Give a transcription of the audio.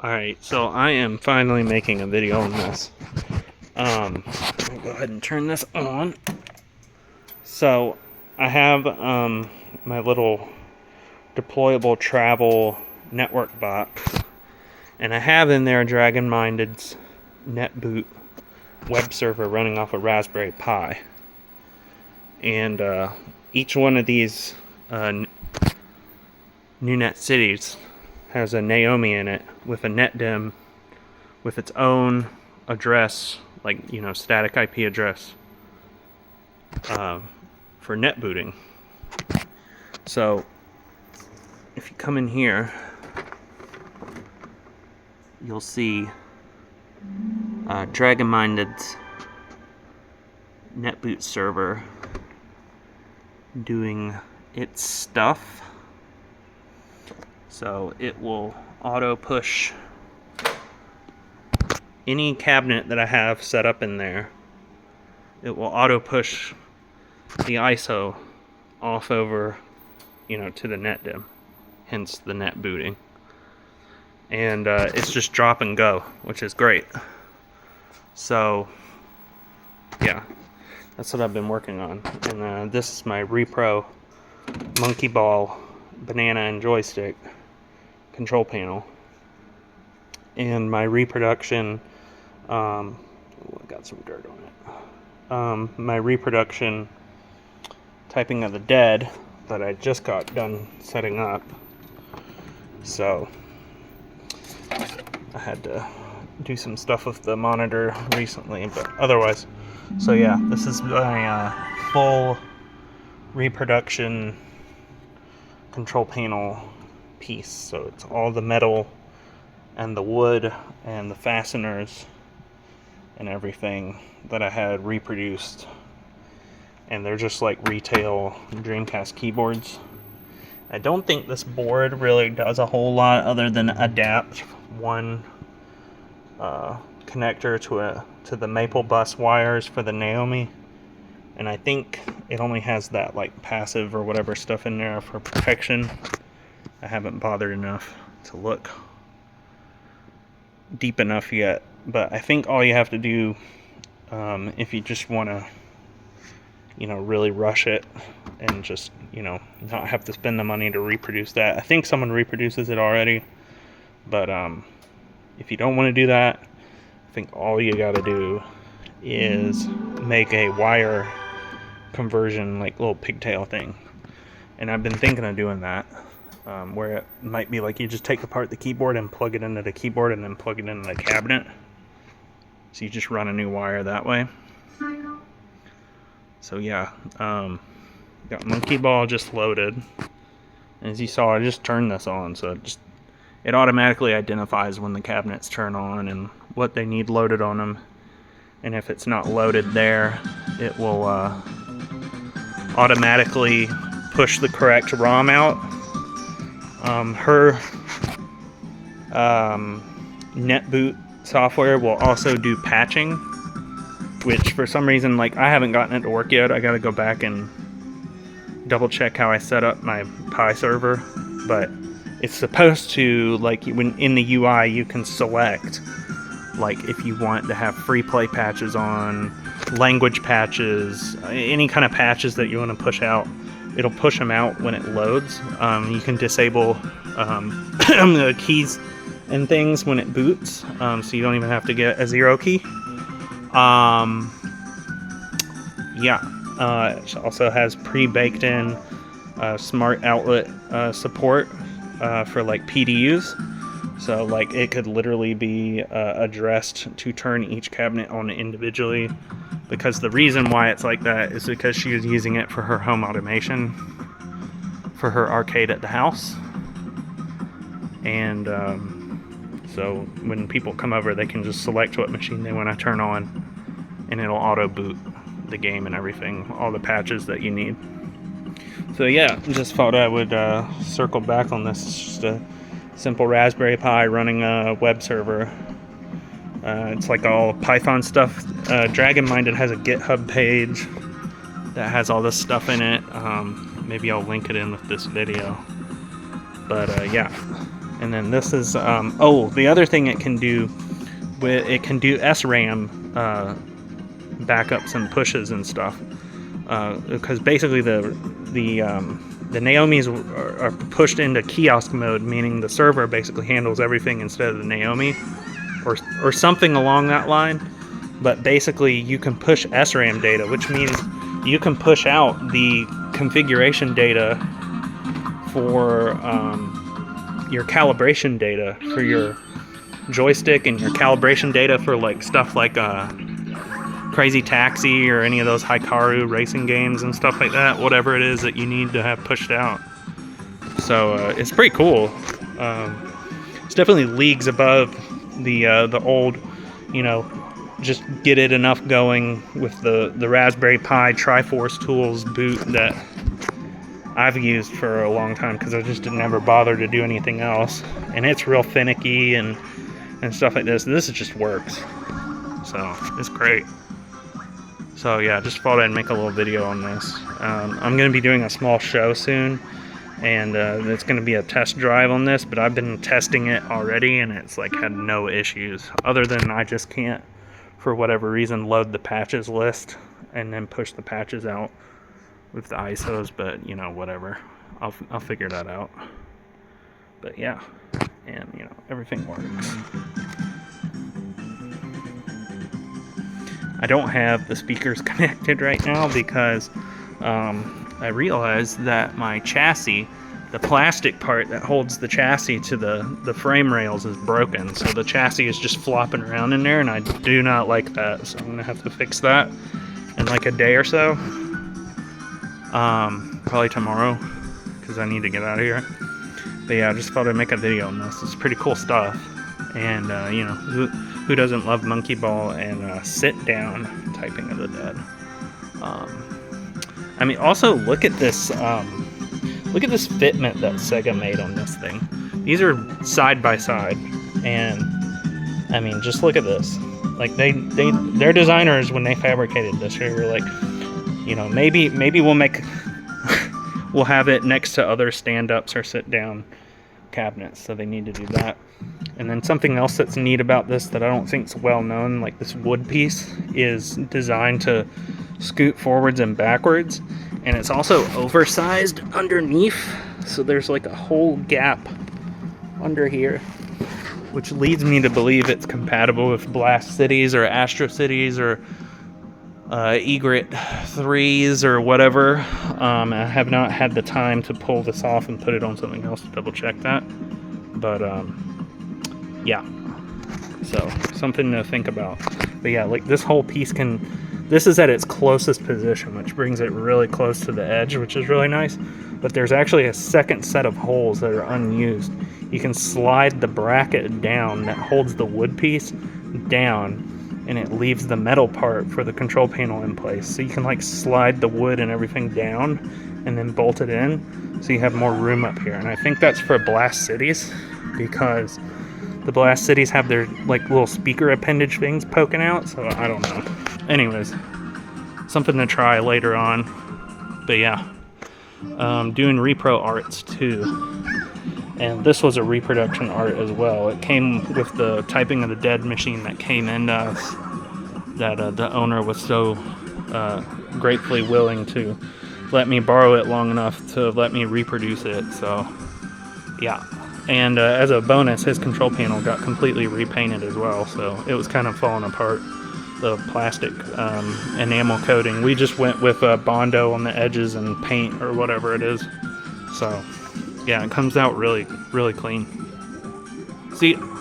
Alright, so I am finally making a video on this. I'll go ahead and turn this on. So, I have my little deployable travel network box. And I have in there Dragonminded's netboot web server running off a Raspberry Pi. And each one of these new net cities has a Naomi in it with a netdim with its own address, like, static IP address for net booting. So if you come in here, you'll see Dragonminded's netboot server doing its stuff. So it will auto push any cabinet that I have set up in there. It will auto push the ISO off over, to the netdim, hence the net booting. And it's just drop and go, which is great. So yeah, that's what I've been working on. And this is my Repro Monkey Ball banana and joystick control panel, and my reproduction got some dirt on it. My reproduction Typing of the Dead that I just got done setting up. So I had to do some stuff with the monitor recently, but otherwise, so yeah, this is my full reproduction control panel piece. So it's all the metal and the wood and the fasteners and everything that I had reproduced, and they're just like retail Dreamcast keyboards. I don't think this board really does a whole lot other than adapt one connector to the maple bus wires for the Naomi, and I think it only has that like passive or whatever stuff in there for protection. I haven't bothered enough to look deep enough yet, but I think all you have to do, if you just want to, really rush it and just, not have to spend the money to reproduce that. I think someone reproduces it already, but if you don't want to do that, I think all you got to do is make a wire conversion, like little pigtail thing. And I've been thinking of doing that. Where it might be like you just take apart the keyboard and plug it into the keyboard and then plug it into the cabinet. So you just run a new wire that way. So yeah, got Monkey Ball just loaded. And as you saw, I just turned this on, so it automatically identifies when the cabinets turn on and what they need loaded on them. And if it's not loaded there, it will automatically push the correct ROM out. Her netboot software will also do patching, which for some reason, like, I haven't gotten it to work yet. I gotta go back and double check how I set up my Pi server, but it's supposed to, like, when in the UI you can select, like, if you want to have free play patches on, language patches, any kind of patches that you want to push out. It'll push them out when it loads. You can disable the keys and things when it boots, so you don't even have to get a zero key. It also has pre-baked in smart outlet support for like PDUs. So like it could literally be addressed to turn each cabinet on individually. Because the reason why it's like that is because she was using it for her home automation, for her arcade at the house. And so when people come over, they can just select what machine they want to turn on, and it'll auto boot the game and everything, all the patches that you need. So yeah, just thought I would circle back on this. It's just a simple Raspberry Pi running a web server. It's like all Python stuff. Dragonminded has a GitHub page that has all this stuff in it. Maybe I'll link it in with this video. But yeah. And then this is, oh, the other thing it can do, it can do SRAM backups and pushes and stuff. Because basically the Naomis are pushed into kiosk mode, meaning the server basically handles everything instead of the Naomi, or something along that line. But basically you can push SRAM data, which means you can push out the configuration data for your calibration data for your joystick, and your calibration data for like stuff like Crazy Taxi or any of those Hikaru racing games and stuff like that, whatever it is that you need to have pushed out. So it's pretty cool. It's definitely leagues above the old, just get it enough going with the Raspberry Pi Triforce Tools boot that I've used for a long time, because I just didn't ever bother to do anything else. And it's real finicky and stuff like this. This just works. So it's great. So yeah, just thought I'd make a little video on this. I'm going to be doing a small show soon, and it's going to be a test drive on this, but I've been testing it already, and it's like had no issues, other than I just can't, for whatever reason, load the patches list and then push the patches out with the ISOs, but whatever. I'll figure that out. But yeah, and everything works. I don't have the speakers connected right now because I realized that my chassis, the plastic part that holds the chassis to the frame rails, is broken. So the chassis is just flopping around in there, and I do not like that. So I'm going to have to fix that in like a day or so. Probably tomorrow, because I need to get out of here. But yeah, I just thought I'd make a video on this. It's pretty cool stuff. And, who doesn't love Monkey Ball and sit-down typing of the dead? I mean, also look at this fitment that Sega made on this thing. These are side by side, and I mean, just look at this. Like their designers, when they fabricated this, they were like, maybe we'll have it next to other stand-ups or sit-down cabinets, so they need to do that. And then something else that's neat about this that I don't think is well known, like this wood piece is designed to scoot forwards and backwards, and it's also oversized underneath, so there's like a whole gap under here, which leads me to believe it's compatible with Blast Cities or Astro Cities or Egret 3s or whatever. I have not had the time to pull this off and put it on something else to double check that, but yeah, so something to think about. But yeah, like this whole piece this is at its closest position, which brings it really close to the edge, which is really nice. But there's actually a second set of holes that are unused. You can slide the bracket down that holds the wood piece down, and it leaves the metal part for the control panel in place. So you can like slide the wood and everything down and then bolt it in, so you have more room up here. And I think that's for Blast Cities, because the Blast Cities have their like little speaker appendage things poking out, so I don't know. Anyways, something to try later on. But yeah, doing repro arts too. And this was a reproduction art as well. It came with the Typing of the Dead machine that came into us, that the owner was so gratefully willing to let me borrow it long enough to let me reproduce it. So yeah, and as a bonus, his control panel got completely repainted as well, so it was kind of falling apart, the plastic enamel coating. We just went with Bondo on the edges and paint or whatever it is. So yeah, it comes out really, really clean. See,